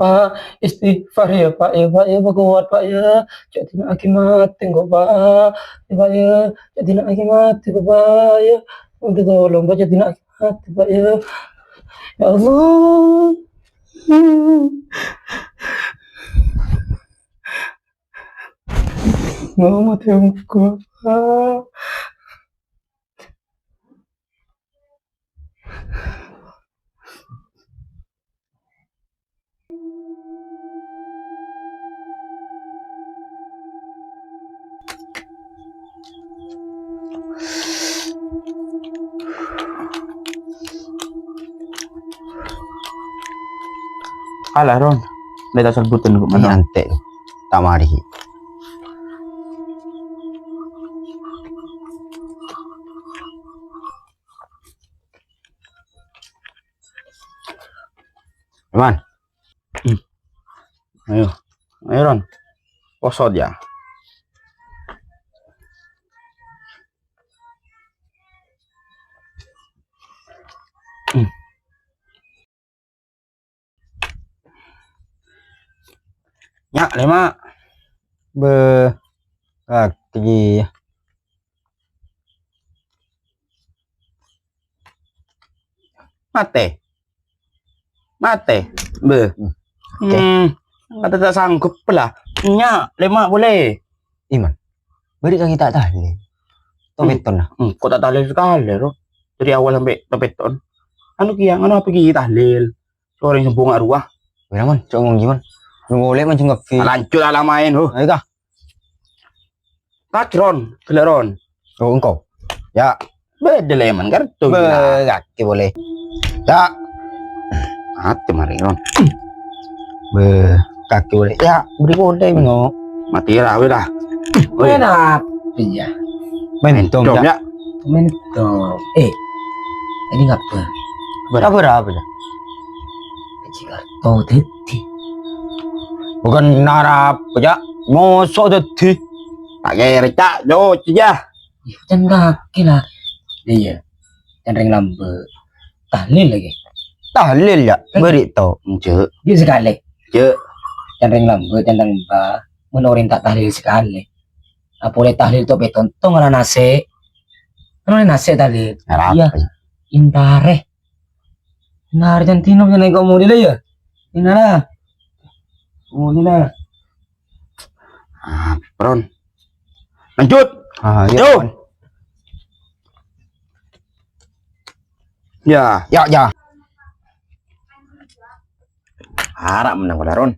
Pak, istighfar ya Pak ya Pak ya Pak kuat Pak ya. Jadi nak lagi mati kok Pak. Ya Pak ya, jadi nak lagi mati kok Pak ya. Minta tolong Pak jadi nak lagi mati Pak ya. Ya Allah. Mau mati aku Pak. Alah Ron, beta sebutin kok mana? Ante tak mari. Man. Ayo, ayo Ron, posot ya. Ya, lima. Kaki. Mate. Kata tak sanggup lah. Nya, lima boleh. Iman. Beri kaki tak tahlil. Tobeton lah. Kok tak tahlil sekali, Ron? Dari awal sampai tobeton. Anu kia, anu apa kia tahlil? Seorang yang bunga ruah. Beraman, cok ngomong gimana? Lu boleh mancing kafe. Lanjut lah main, Ayo kah? Ron, Ron. Oh engkau. Ya. Beda leman kartu. Kaki boleh. Ya. Mati mari Ron. Kaki boleh. Ya, beri boleh mengo. Mati lah, udah. Main apa ya? Main tom ya. Main tom. Ini ngapa? Berapa ya? Jika tahu tadi. Bukan narap ya. Mosok tadi. Pakai recak jo aja. Jangan kaki lah. Iya. Jangan lambe. Tahlil lagi. Tahlil ya. Beri tau. Cek. Dia sekali. Cek. Jangan lambe, jangan ba. Menorin tak tahlil sekali. Apa boleh tahlil tu beton. Tong ala nase. Ano nase tahlil? Iya. Intare. Intare jantino jangan kau mau dile ya. Inara. Mau dile. Ron. Lanjut. Ya. Ya. Ya. Harap menang pada Ron.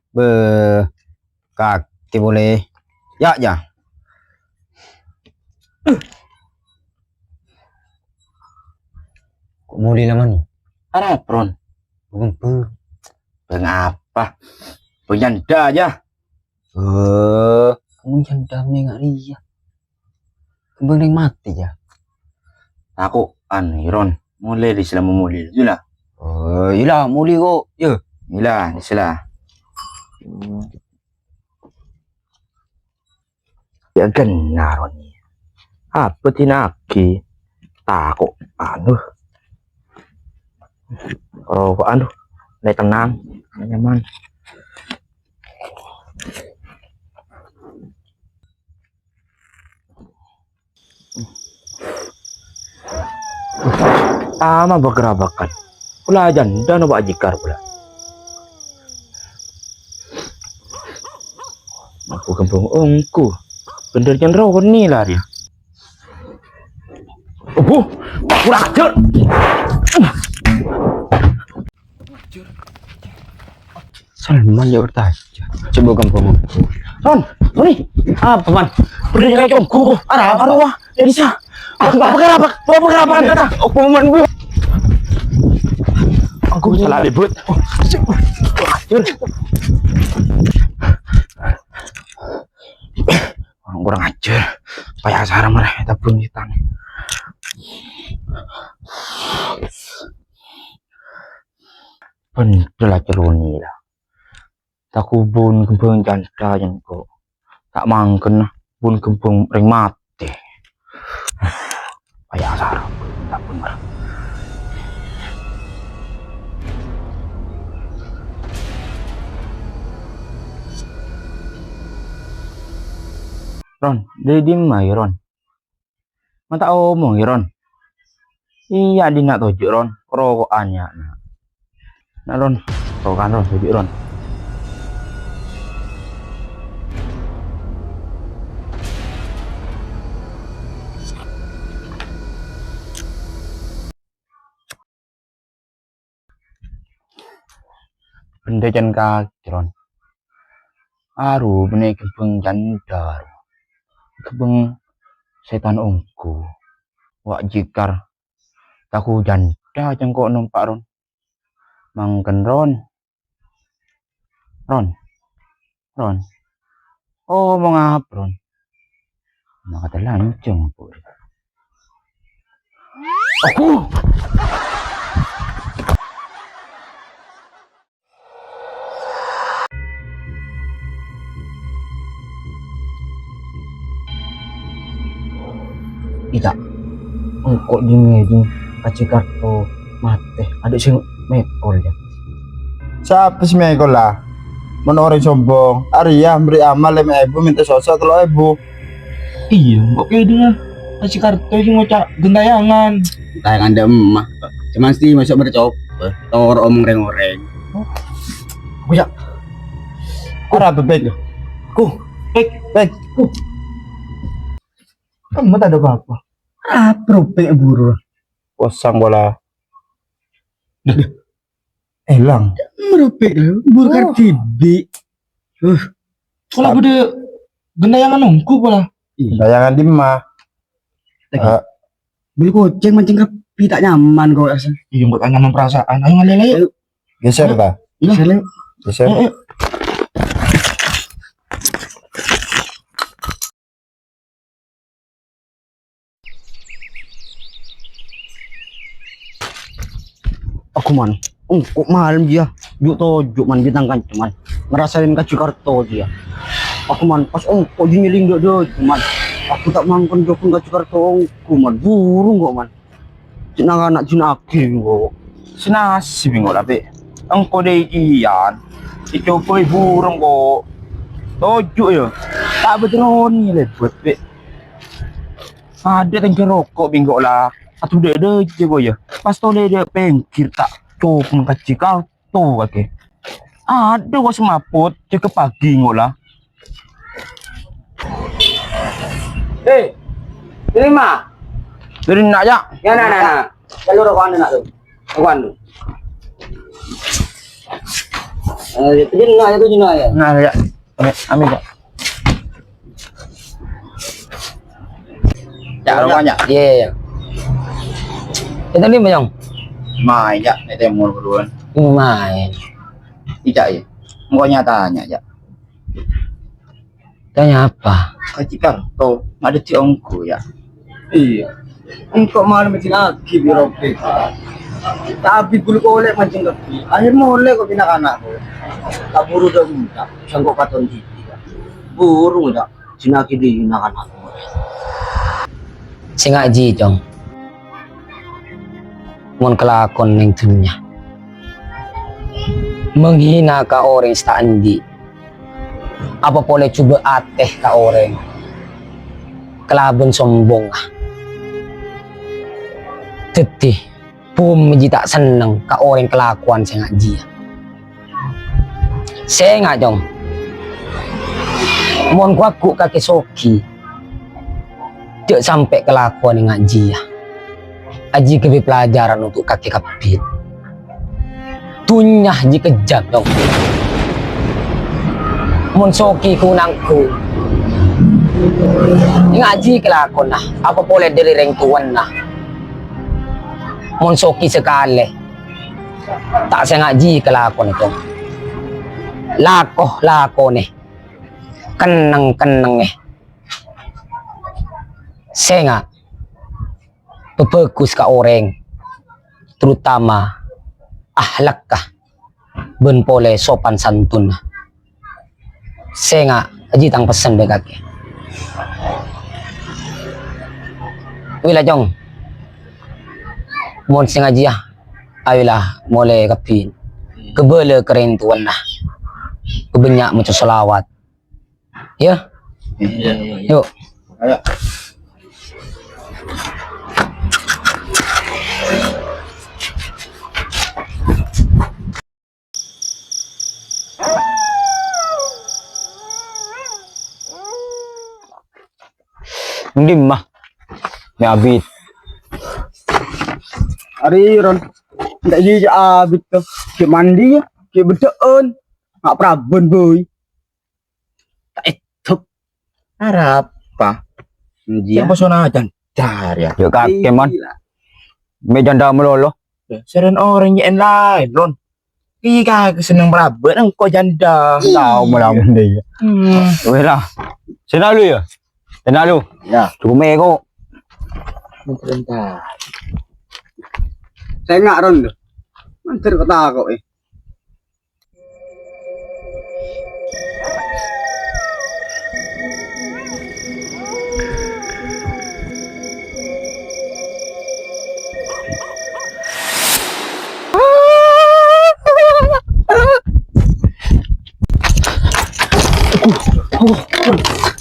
Kaki boleh. Ya. Kok mau dilaman? Harap Ron. Bukan. Mengapa? Penyanda aja. Kamu janda nggak ria. Kembang yang mati ya. Aku Ron. Mulai di selama mulai. Itulah. Ilah mulai kok. Ya. Inilah, istilah. Ya benar Ron. Apa tinaki? Takut naik tenang, nyaman. Ama bergerabakan. Pula janda no bajikar pula. Aku kampung ongku. Bener jendera ni lah dia. Kurang ajar. Salman ya bertaja. Coba kampung. Ron, ni apa man? Bener kayak ongku. Apa wah? Jadi sah. Apa kata? Aku man bu. Aku salah ribut. Kurang ajar. Kayak asara mereka pun hitam. Penjelah ceruni lah. Tak kubun kembang janda yang kok tak mangken pun kembang ring mati. Kayak asara tak benar. Ron, dari dimai Ron. Mata omong ya Ron. Iya di nak tojuk Ron, rokokannya. Nah Ron, rokokan Ron, tojuk Ron. Benda jan kaki Ron. Aru benih kebeng jandar. Kebeng setan ongku. Wak jikar. Taku janda jengkok numpak Ron. Mangken Ron. Ron. Oh mau ngap Ron. Nah kata lancung aku. Ida, kok jing kaci kartu mate, ada sing mekol ya. Siapa sih meko lah? Menori sombong. Arya beri amal 5.000 minta sosok 3.000. Iya, kok kayak dia kaci kartu sing ngocak gentayangan. Tayangan ada emah. Cuman sih masuk bercoba. Tor omong reng-oreng. Ora bebek. Baik. Kamu tak ada apa-apa. Pek buru. Kosong bola. Hilang. Merupik buru kartibi. Kalau bude gentayangan nungku pola. Tayangan di mah. Beli kucing mancing kepi tak nyaman kok asa. Iya, buat nyaman perasaan. Ayo ngalih ayo. Geser ta? Iya. Geser. Aku man. Kok malam dia. Juk tojuk man bintang kan cuman. Ngerasain kaci kartu dia. Aku man pas kok nyeling do cuman. Aku tak mangkon jokun kaci kartu aku man. Burung kok man. Cina anak cina akhir kok. Sinasi bingung tapi. Engkau deh iyan. Dicoba burung kok. Tojuk ya. Tak betul ni lebet be. Ada tangki rokok bingung lah. Atau dia je boy ya. Pas tu dia pengkir tak coba kaci kartu kake. Ada was semaput cek pagi ngolah. Terima. Dari nak ya. Nah. Kalau rokokan nak tu. Rokokan tu. Itu jenah ya. Nah ya. Ambil ya. Ya rokoknya. Iya. Itu ni macam. Mai ya, ini temu duluan. Main. Tidak ya. Engkau tanya ya. Tanya apa? Kaci kartu ada ciongku ya. Iya. Engkau malam macam lagi birokek. Tapi bulu oleh macam lagi. Akhir mulai kau bina anak kau. Tak buru dah muda. Sangkau katon titi. Buru dah. Cina kiri bina anak kau. Sengaji jong. Mon kelakon neng dunia. Menghina ka orang standi. Apa boleh coba ateh ka orang. Kelaban sombong ah. Tetih pum tak seneng ka orang kelakuan sengaji. Sengaja jong. Mon kuaku kaki soki. Tidak sampai kelakuan yang ngaji ya. Aji kebe pelajaran untuk kaki kapit. Tunyah ji kejam dong. Mon soki kunangku. Ngaji kelakon nah. Apa boleh dari reng tuan nah. Mon soki sekali. Tak sengaji kelakon itu. Lako nih. Kenang nih. Saya bagus ka orang, terutama ahlak kah, ben pole sopan santun. Saya aji tang pesan begake. Wila jong, mon sing aji ya, ayolah mulai kapin, kebele keren tuan lah, kebanyak macam selawat, ya, Yuk. Ayo. Hindi mah. May abit. Ari Ron. Ndak ji abit tuh. Ki mandi ya, ki bedeun. Ngak praben boy. Harap pa. Dia. Siapa sona jantar ya? Yuk kakek man. May janda melolo. Seren orang yang lain, Ron. Iya seneng merabat, engkau janda. Tahu melamun dia. Weh lah. Sina lu ya? Sina lu. Ya. Cukup mego. Bentar. Saya ngak Ron tuh. Mantir kata kok eh.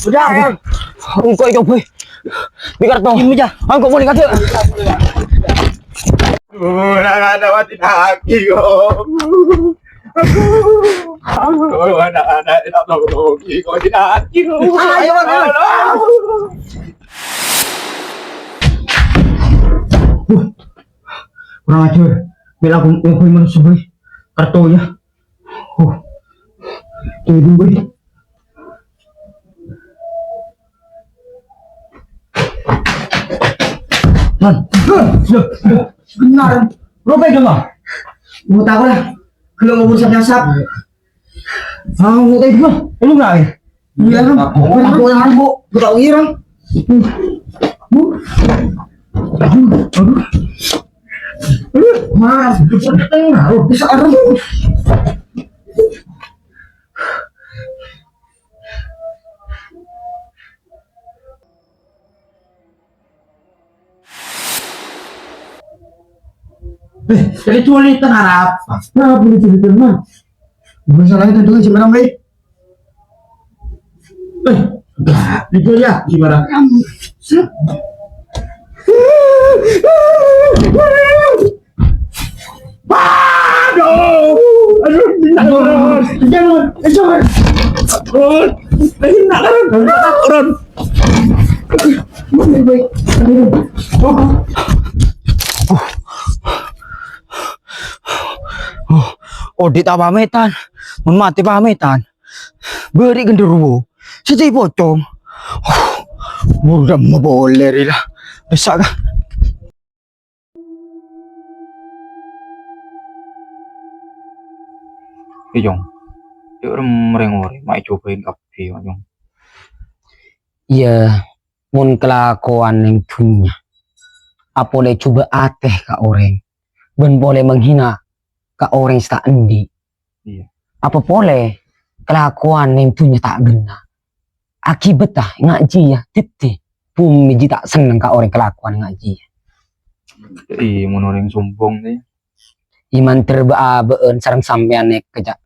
Udah, Engkau itu boy. Biar toh. Ini aja. Engkau boleh kata. Anak-anak mati lagi kok. Anak-anak tidak tahu kok tidak. Ayo, kurang ajar. Bila aku manusia boy. Kartu ya. Tunggu boy. Man, benar. Robe dong ah. Mau tahu lah. Kalau mau bersap nyasap. Mau tahu dulu. Lu nggak ya? Iya kan. Aku yang bu. Gue tahu irang. Mas, bisa ada. Jadi culik kan harap. Nah, boleh culik mah. Masalahnya tentu si Madam Bay. Dijual ya gimana? Aduh, jangan. Odit apa pamitan, mun mati pamitan. Beri genderuwo, sejai pocong. Udah mau boleh lah, bisa kah? Jong, dia orang mereng-mereng, mau cobain kafe, Jong. Iya, mun kelakuan yang punya. Apa boleh coba ateh ke orang. Ben boleh menghina ke orang yang tak endi. Iya. Apa boleh kelakuan yang punya tak gena. Akibat dah ngaji ya, titik. Bumi tak seneng ke orang kelakuan ngaji. Iya, mau orang sombong deh. Iman terbaan sarang sampean nek kejak.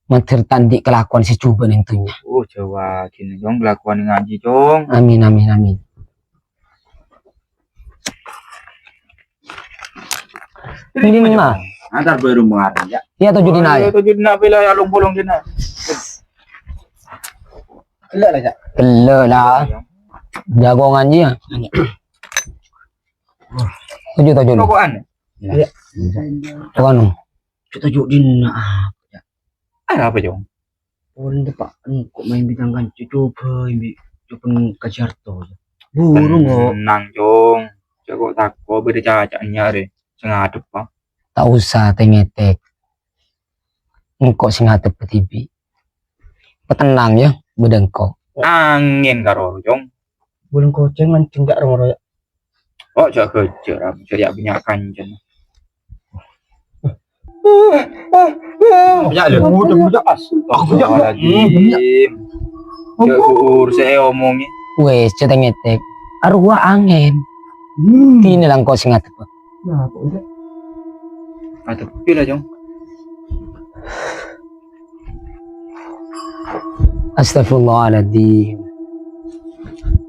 Mantir tandi kelakuan si cuban yang tunya. Oh, Jawa gini, Jong, kelakuan ngaji, Jong. Amin, amin, amin. Ini mah. Antar baru mengarang ya. Iya 7 dina ya. 7 dina bila ya bolong dina. Kelak lah, Cak. Gelo lah. Jago ngaji ya. 7 Rokokan. Iya. Tuan. Kita jodin Ada apa, Jong? Orang depak kok main bintang kan coba ini coba kajar to. Burung kok. Tenang, Jong. Jago tako beda cacaknya deh. Sengadep, Pak. Tak usah tengetek. Engkau sing ngadep ke TV. Petenang ya, bedengkok. Angin karo, Jong. Burung koceng mancing gak rong royak. Oh, jaga kejar, jadi punya kanjen. Ya lu udah pas. Aku lagi. Jauh saya omongin. Wes, cetengetek. Arwah angin. Tini lang kau sing ngadep. Ya, kok udah. Atau pila, Jong. Astagfirullahaladzim.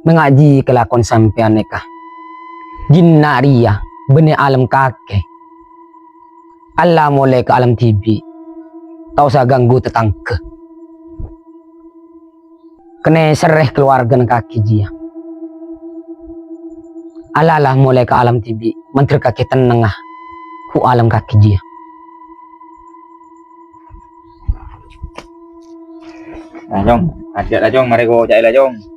mengaji kelakon sampean neka. Jinna ria beni alam kakek. Allah mulai ke alam TV. Tau sa ganggu tetangke. Kene sereh keluarga kaki jia. Alalah mulai ke alam TV. Menteri kaki tenengah. Ku alam kaki jia. Nah, Jong, ajak lah Jong, mari go cak lah Jong.